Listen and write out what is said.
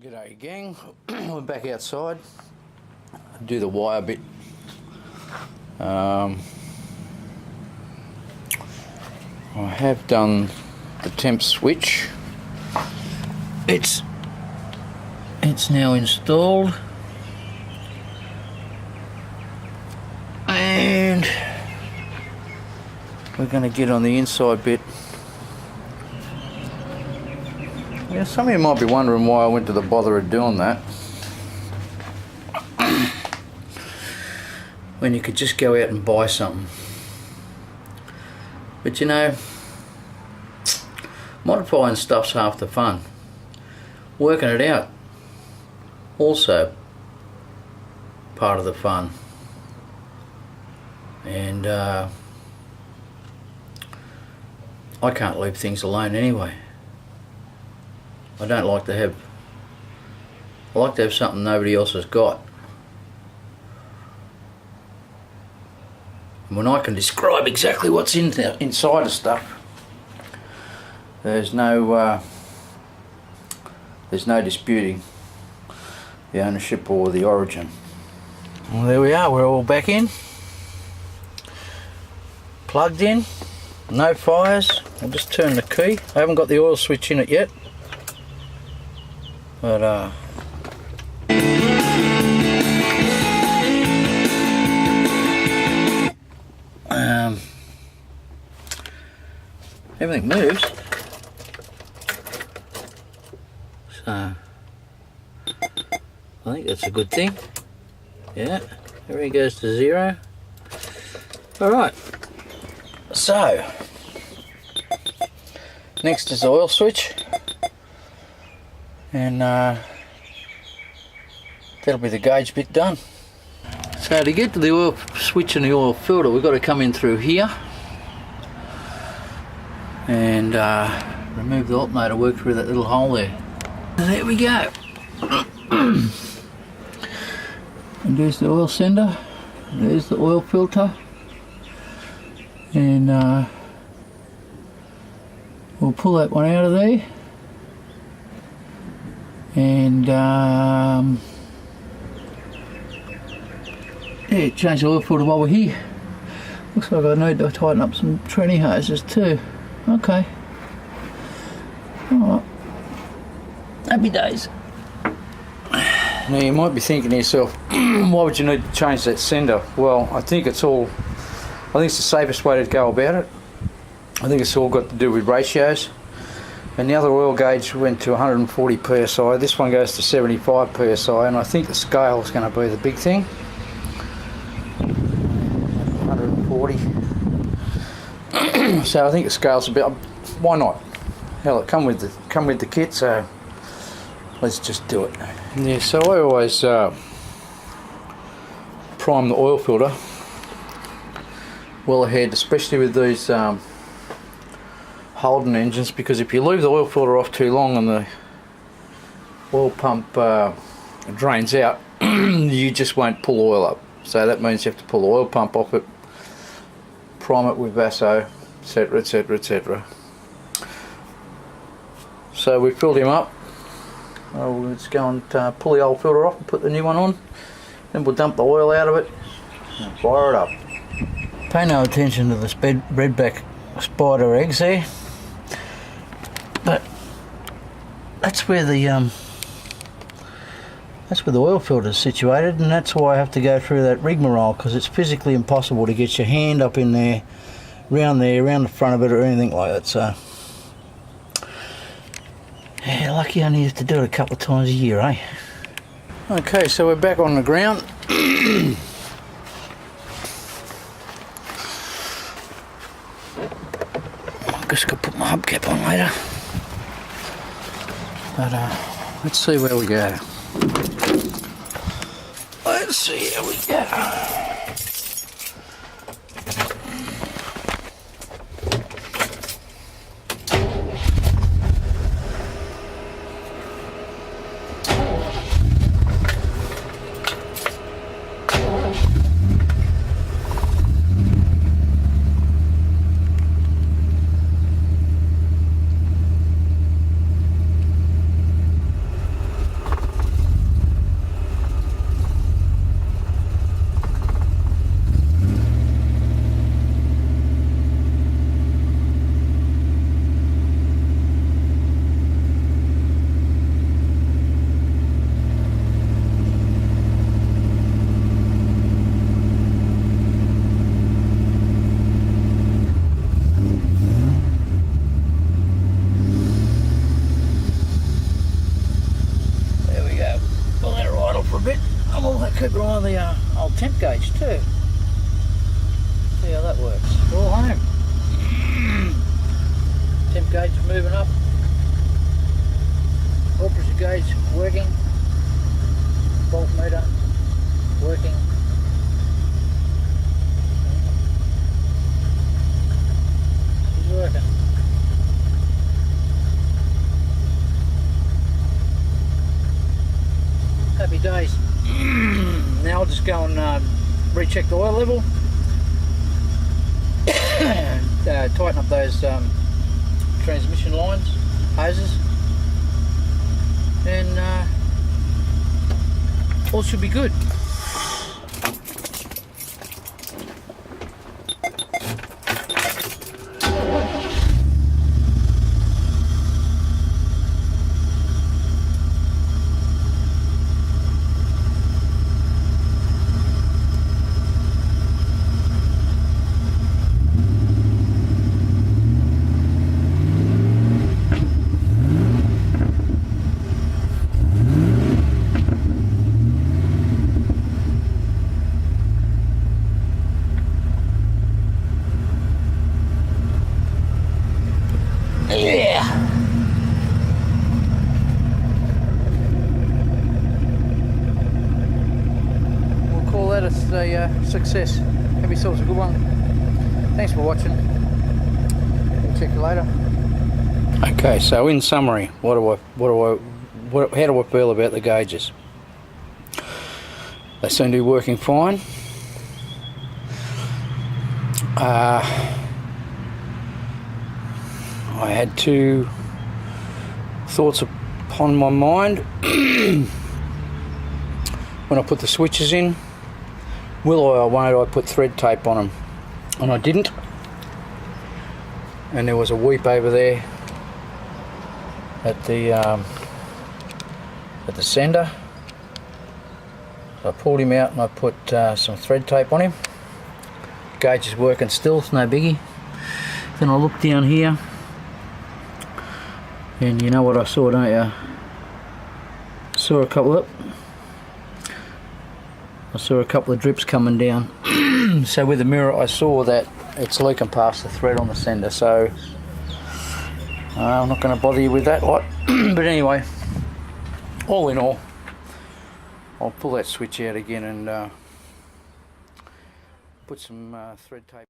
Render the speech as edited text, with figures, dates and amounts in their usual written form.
G'day gang, we're back outside. Do the wire bit. I have done the temp switch. It's now installed, and we're going to get on the inside bit. Yeah, some of you might be wondering why I went to the bother of doing that when you could just go out and buy something. But you know, modifying stuff's half the fun. Working it out, also part of the fun. And I can't leave things alone anyway. I like to have something nobody else has got. And when I can describe exactly what's inside of stuff, there's no disputing the ownership or the origin. Well, there we are, we're all back in. Plugged in, no fires. I'll just turn the key. I haven't got the oil switch in it yet. But everything moves, so I think that's a good thing. Yeah, everything goes to 0. Alright, so next is the oil switch. And that'll be the gauge bit done. So to get to the oil switch and the oil filter, we've got to come in through here and remove the alternator, work through that little hole there. And there we go. And there's the oil sender, there's the oil filter, and we'll pull that one out of there. And yeah, change the oil filter while we're here. Looks like I need to tighten up some tranny hoses too. Okay. Alright. Happy days. Now you might be thinking to yourself, why would you need to change that sender? Well, I think it's the safest way to go about it. I think it's all got to do with ratios. And the other oil gauge went to 140 psi, this one goes to 75 psi, and I think the scale is going to be the big thing. 140. So I think the scale's about, why not? Hell, it come with the kit, so let's just do it. Yeah, so I always prime the oil filter well ahead, especially with these Holden engines, because if you leave the oil filter off too long and the oil pump drains out, you just won't pull oil up. So that means you have to pull the oil pump off it, prime it with Vaso, etc, etc, etc. So we filled him up. Let's go and pull the old filter off and put the new one on. Then we'll dump the oil out of it and fire it up. Pay no attention to the redback spider eggs there. But that's where the oil filter is situated, and that's why I have to go through that rigmarole, because it's physically impossible to get your hand up in there, around the front of it or anything like that. So yeah, lucky I only have to do it a couple of times a year, eh? Okay, so we're back on the ground. I guess I could put my hubcap on later. But let's see where we go. Let's see how we go. I'm also keep an eye on the old temp gauge too. See how that works. We're all home. Temp gauge is moving up. Oil pressure gauge working. Voltmeter working. She's working. Happy days. Now I'll just go and recheck the oil level and tighten up those transmission lines, hoses, and all should be good. Yeah. We'll call that a success. Have yourselves a good one. Thanks for watching. We'll check you later. Okay, so in summary, how do I feel about the gauges? They seem to be working fine. I had two thoughts upon my mind when I put the switches in. Will I or won't I put thread tape on them? And I didn't. And there was a weep over there at the sender. So I pulled him out and I put some thread tape on him. Gauge is working still, it's no biggie. Then I look down here. And you know what I saw, don't you? Saw a couple of drips coming down. So with the mirror I saw that it's leaking past the thread on the sender, so I'm not going to bother you with that lot. But anyway, all in all, I'll pull that switch out again and put some thread tape.